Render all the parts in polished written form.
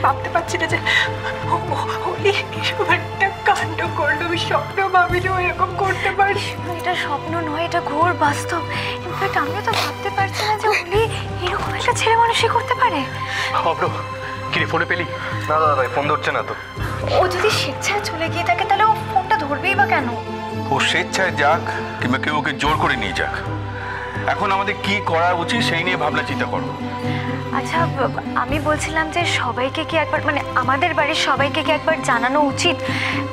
ভাবতে পারছি না যে অলি এরকম একটা কাণ্ড করলো। আমি স্বপ্ন ভাবিনি ও এরকম করতে পারি। এটা স্বপ্ন নয়, এটা ঘোর বাস্তব। ইনফ্যাক্ট আমিও তো ভাবতে পারছি না যে অলি এরকম একটা ছেলে মানুষই করতে পারে। অব্র কি রে, ফোনে পেলি? না দাদা ভাই, ফোন ধরছে না তো। ও যদি স্বেচ্ছায় চলে গিয়ে থাকে তাহলে ও ফোনটা ধরবেই বা কেন? ও স্বেচ্ছায় যাক কিংবা কেউ ওকে জোর করে নিয়ে যাক, এখন আমাদের কি করা উচিত সেই নিয়ে ভাবনা চিন্তা করো। আচ্ছা, আমি বলছিলাম যে সবাইকে কি একবার, মানে আমাদের বাড়ির সবাইকে কি একবার জানানো উচিত?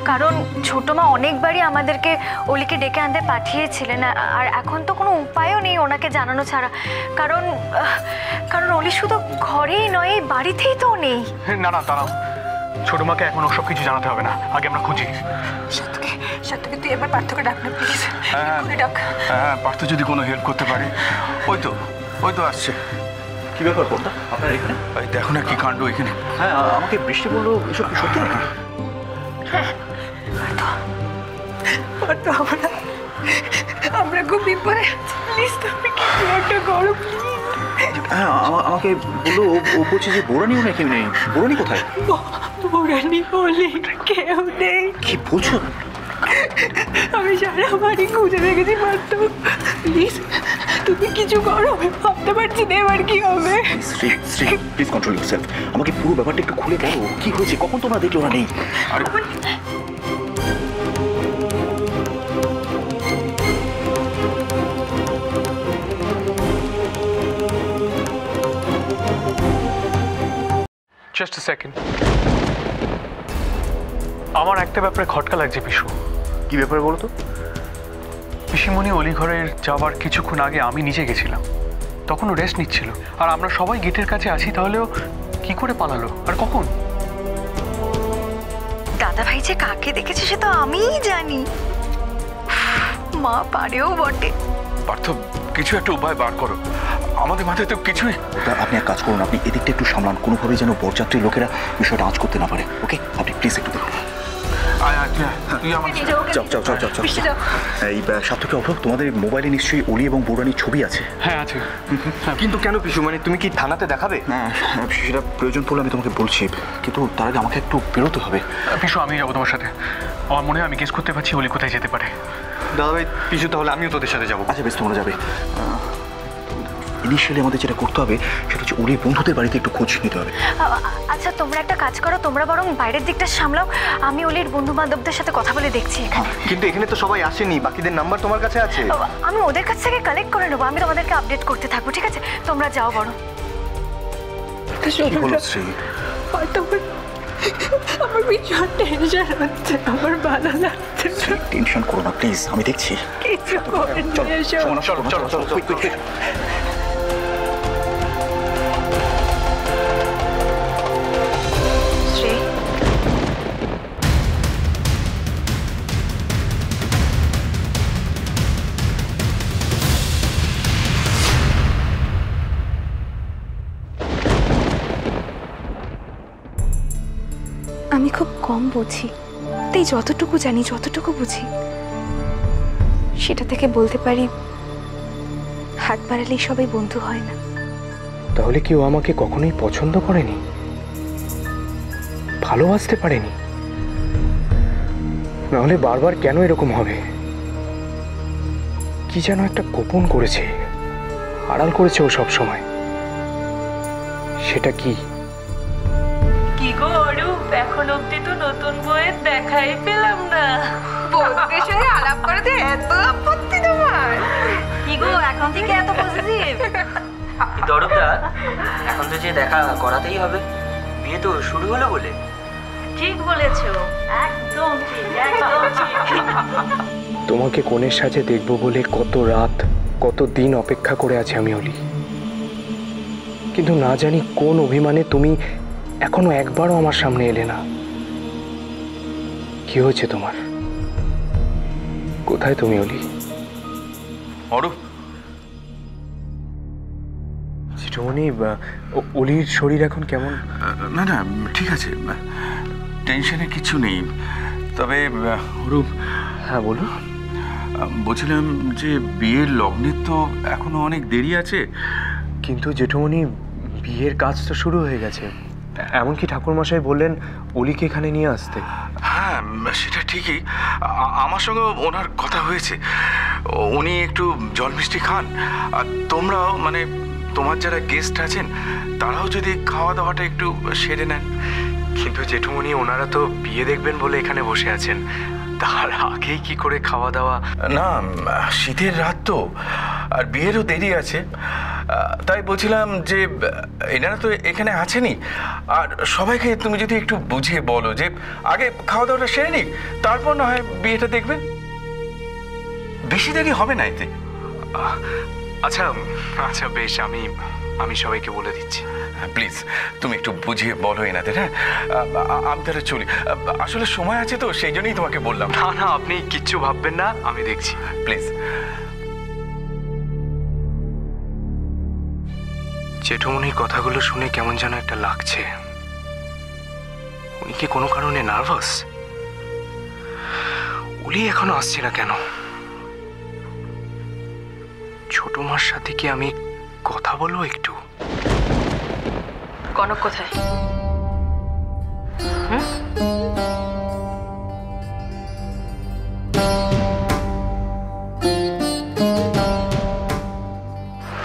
কারণ ছোট মা অনেকবারই আমাদেরকে অলিকে ডেকে আনতে পাঠিয়েছিলেন, আর এখন তো কোনো উপায়ও নেই ওনাকে জানানো ছাড়া। কারণ কারণ অলি শুধু ঘরেই নয়, এই বাড়িতেই তো নেই। না না, দাঁড়াও, ছোট মাকে এখন ওসব কিছু জানাতে হবে না, আগে আমরা খুঁজি। সত্যকে তুই এবার পার্থকে ডাক না প্লিজ। ডাক। হ্যাঁ, পার্থ যদি কোনো হেল্প করতে পারে। ওই তো আসছে। কি ব্যাপার করতা আপনার এখানে? ভাই দেখো না কি কাণ্ড এখানে। হ্যাঁ, আমাকে বৃষ্টি বললো, এসব কি সত্যি নাকি? পার্থ, আমরা খুব বিপদে প্লিজ তুমি কিছু একটা করো। হ্যাঁ, আমাকে বললো ও বলছে যে বোরানিও নাকি নেই। বোরানি কোথায়? বোরানি বলি কেউ নেই। কি বলছো? আমি সারা বাড়ি খুঁজে রেখেছি পার্থ, প্লিজ তুমি কিছু করো। আমি ভাবতে পারছি না এবার কি হবে। Shri please control yourself. আমাকে পুরো ব্যাপারটা একটু খুলে বলো, কি হয়েছে, কখন তোমরা দেখলো না নেই? জাস্ট আ সেকেন্ড, আমার একটা ব্যাপারে খটকা লাগছে পিসু। কি ব্যাপারে বলো তো? পিসিমণি অলিঘরের যাওয়ার কিছুক্ষণ আগে আমি নিজে গেছিলাম, তখন ও রেস্ট নিচ্ছিল, আর আমরা সবাই গেটের কাছে আছি, তাহলেও কি করে পালালো আর কখন? দাদা ভাই যে কাকে দেখেছে সে তো আমিই জানি। মা পারেও বটে। পার্থ কিছু একটা উপায় বার করো, আমাদের মাথায় তো কিছুই। আপনি এক কাজ করুন, আপনি এদিকটা একটু সামলান, কোনোভাবেই যেন বরযাত্রীর লোকেরা বিষয়টা আঁচ করতে না পারে। ওকে, আপনি প্লিজ একটু দেখুন। তুই আমার যাও। এই সার্থকে অভ্র, তোমাদের মোবাইলে নিশ্চয়ই অলি এবং বোরানির ছবি আছে? হ্যাঁ আছে। কিন্তু কেন পিসু, মানে তুমি কি থানাতে দেখাবে? হ্যাঁ, সেটা প্রয়োজন পড়লে আমি তোমাকে বলছি, কিন্তু তার আগে আমাকে একটু বেরোতে হবে। পিসু আমি যাবো তোমার সাথে, আমার মনে হয় আমি গেস করতে পারছি অলি কোথায় যেতে পারে। দাদাভাই পিসু, তাহলে আমিও তোদের সাথে যাবো। আচ্ছা বেশ, তোমরা যাবে। ইনিশিয়ালি আমাদের যেটা করতে হবে সেটা হচ্ছে অলির বন্ধুদের বাড়িতে একটু খোঁজ নিতে হবে। আচ্ছা তোমরা একটা কাজ করো, তোমরা বরং বাইরের দিকটা সামলাও, আমি অলির বন্ধু বান্ধবদের সাথে কথা বলে দেখছি এখানে। কিন্তু এখানে তো সবাই আসেনি, বাকিদের নাম্বার তোমার কাছে আছে? আমি ওদের কাছ থেকে কালেক্ট করে নেবো, আমি তোমাদেরকে আপডেট করতে থাকবো, ঠিক আছে? তোমরা যাও বরং। কি হলো শ্রী? আমার ভীষণ টেনশন হচ্ছে, আমার ভালো লাগছে না। টেনশন করো না প্লিজ, আমি দেখছি। কিছু করে চলো। আমি খুব কম বুঝি, তাই যতটুকু জানি, যতটুকু বুঝি সেটা থেকে বলতে পারি হাত বাড়ালেই সবাই বন্ধু হয় না। তাহলে কি ও আমাকে কখনোই পছন্দ করেনি, ভালোবাসতে পারেনি? নাহলে বারবার কেন এরকম হবে? কি যেন একটা গোপন করেছে, আড়াল করেছে ও সব সময়। সেটা কি? কি গো অরূপ, এখন অব্দি তো নতুন বইয়ের দেখাই পেলাম না। বন্ধুদের সঙ্গে আলাপ করাতে এত আপত্তি তোমার? কি গো এখন থেকে এত পজিটিভ? দরবদা, এখন তো যে দেখা করাতেই হবে, বিয়ে তো শুরু হলো বলে। ঠিক বলেছো, একদম ঠিক, একদম ঠিক। তোমাকে কোণের সাজে দেখবো বলে কত রাত, কত দিন অপেক্ষা করে আছি আমি অলি, কিন্তু না জানি কোন অভিমানে তুমি এখনো একবারও আমার সামনে এলে না। কি হয়েছে তোমার? কোথায় তুমি অলি? অরূপ, চিঠমণি, অলির শরীর এখন কেমন? না না ঠিক আছে, টেনশনের কিছু নেই। তবে অরূপ। হ্যাঁ বলুন। বলছিলাম যে বিয়ের লগ্নের তো এখনো অনেক দেরি আছে। কিন্তু জেঠুমণি, বিয়ের কাজ তো শুরু হয়ে গেছে, এমনকি ঠাকুরমশাই বললেন অলিকে এখানে নিয়ে আসতে। হ্যাঁ, সেটা ঠিকই। আমার সঙ্গে ওনার কথা হয়েছে। উনি একটু জল মিষ্টি খান, আর তোমরাও মানে তোমার যারা গেস্ট আছেন তারাও যদি খাওয়া দাওয়াটা একটু সেরে নেন। কিন্তু জেঠুমনি ওনারা তো বিয়ে দেখবেন বলে এখানে বসে আছেন, তার আগেই কি করে খাওয়া দাওয়া? না, শীতের রাত তো, আর বিয়েরও দেরি আছে। তাই বলছিলাম যে এনারা তো এখানে আছেনই, আর সবাইকে তুমি যদি একটু বুঝিয়ে বলো যে আগে খাওয়া দাওয়াটা সেরে নিক, তারপর না হয় বিয়েটা দেখবেন। বেশি দেরি হবে না এতে। আচ্ছা আচ্ছা বেশ, আমি সবাইকে বলে দিচ্ছি। প্লিজ তুমি একটু বুঝিয়ে বলো এনাদের। হ্যাঁ, আমি তাহলে চলি। আসলে সময় আছে তো, সেই জন্যই তোমাকে বললাম। না না, আপনি কিচ্ছু ভাববেন না, আমি দেখছি। প্লিজ। জেঠুমনির কথাগুলো শুনে কেমন যেন একটা লাগছে। উনি কি কোনো কারণে নার্ভাস? উনি এখনো আসছে না কেন? ছোট মার সাথে কি আমি কথা বলবো একটু? কনক কোথায়?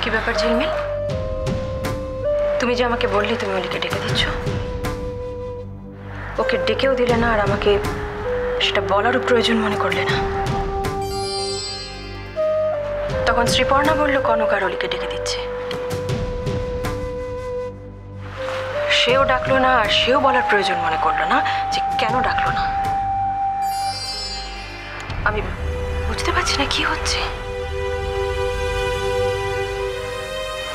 কি ব্যাপার ঝিলমিল? তুমি যে আমাকে বললে তুমি অলিকে ডেকে দিচ্ছ, ওকে ডেকেও দিলে না, আর আমাকে সেটা বলারও প্রয়োজন মনে করলে না। তখন শ্রীপর্ণা বলল কনক আর অলিকে ডেকে দিচ্ছে, সেও ডাকলো না, আর সেও বলার প্রয়োজন মনে করলো না যে কেন ডাকলো না। আমি বুঝতে পারছি না কি হচ্ছে।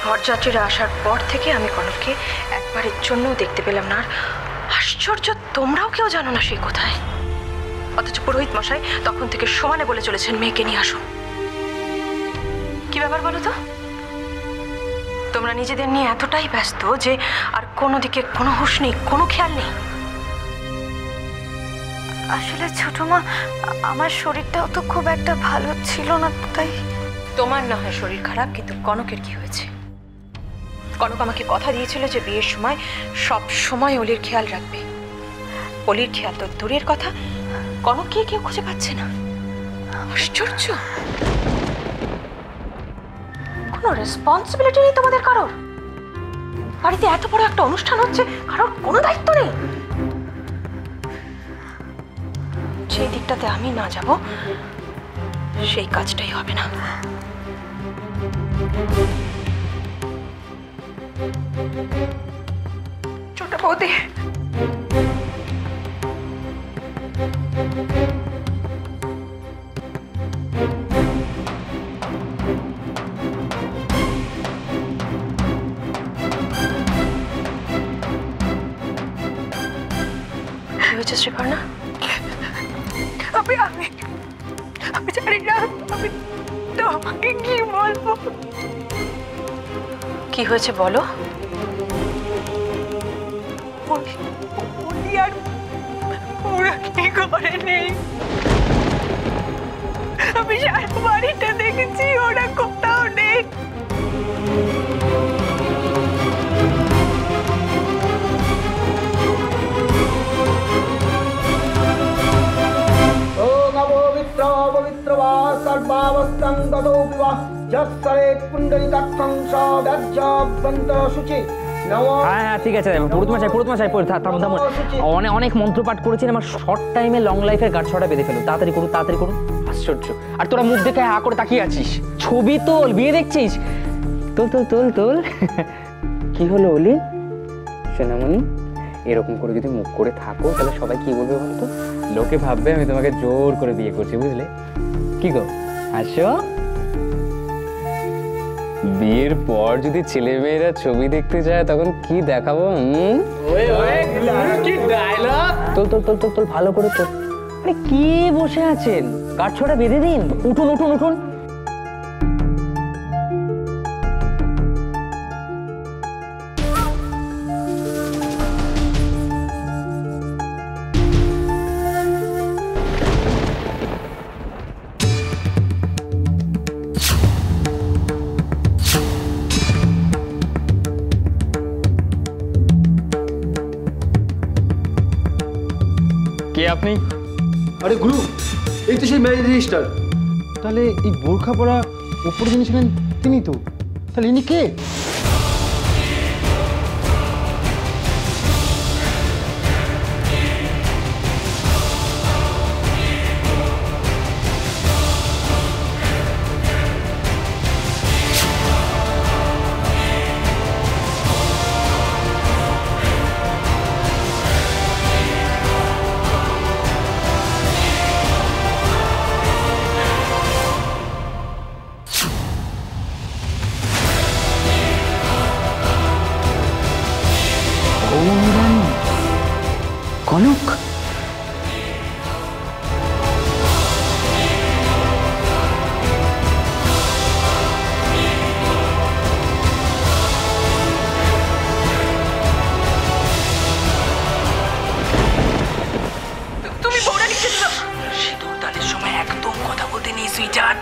বরযাত্রীরা আসার পর থেকে আমি কনককে একবারের জন্য দেখতে পেলাম না। আর আশ্চর্য, তোমরাও কেউ জানো না সে কোথায়, অথচ পুরোহিত মশাই তখন থেকে সমানে বলে চলেছেন মেয়েকে নিয়ে আসুন। কি ব্যাপার বলো তো? তোমরা নিজেদের নিয়ে এতটাই ব্যস্ত যে আর কোনো দিকে কোনো হুঁশ নেই, কোনো খেয়াল নেই। আসলে ছোট মা, আমার শরীরটাও তো খুব একটা ভালো ছিল না, তাই। তোমার না হয় শরীর খারাপ, কিন্তু কনকের কি হয়েছে? কনক আমাকে কথা দিয়েছিল যে বিয়ের সময় সব সময় অলির খেয়াল রাখবে। অলির খেয়াল তো দূরের কথা, কনককে কেউ খুঁজে পাচ্ছে না। আশ্চর্য, কোনো রেসপন্সিবিলিটি নেই তোমাদের কারোর। বাড়িতে এত বড় একটা অনুষ্ঠান হচ্ছে, কারোর কোনো দায়িত্ব নেই। সেই দিকটাতে আমি না যাব, সেই কাজটাই হবে না। ছোট বৌদি, কি হয়েছে শ্রীপর্ণা? আমি জানি না, আমি তোমাকে কি বলবো। কি হয়েছে বলো? উনি আর ওরা কি করে নেই। আমি সারা বাড়িটা দেখেছি, ওরা কোথাও নেই। হ্যাঁ ঠিক আছে, পুরোতমাশাই অনেক মন্ত্রপাঠ করেছেন। আমার শর্ট টাইমে লং লাইফের গাছ ছটা বেঁধে ফেলুন। তাড়াতাড়ি করুন। আশ্চর্য, আর তোরা মুখ দেখে হা করে তাকিয়ে আছিস। ছবি তোল, বিয়ে দেখছিস? তোল। কি হলো অলি? সোনামণি, এরকম করে যদি মুখ করে থাকো তাহলে সবাই কি বলবে বলতো? লোকে ভাববে আমি তোমাকে জোর করে বিয়ে করছি, বুঝলে? কি গো, আসো। বিয়ের পর যদি ছেলে মেয়েরা ছবি দেখতে যায় তখন কি দেখাবো? তোল ভালো করে তোল। আরে কি বসে আছেন? কাঠছড়া বেঁধে দিন। উঠুন। আপনি? আরে গুরু, এই তো সেই ম্যারেজ রেজিস্টার। তাহলে এই বোরখা পরা উপরে যিনি ছিলেন তিনি তো, তাহলে ইনি কে? কনক, তুমি বউরা নিচে দিল। সিঁদুর দানের সময় একদম কথা বলতে নেই সুইটার্ট।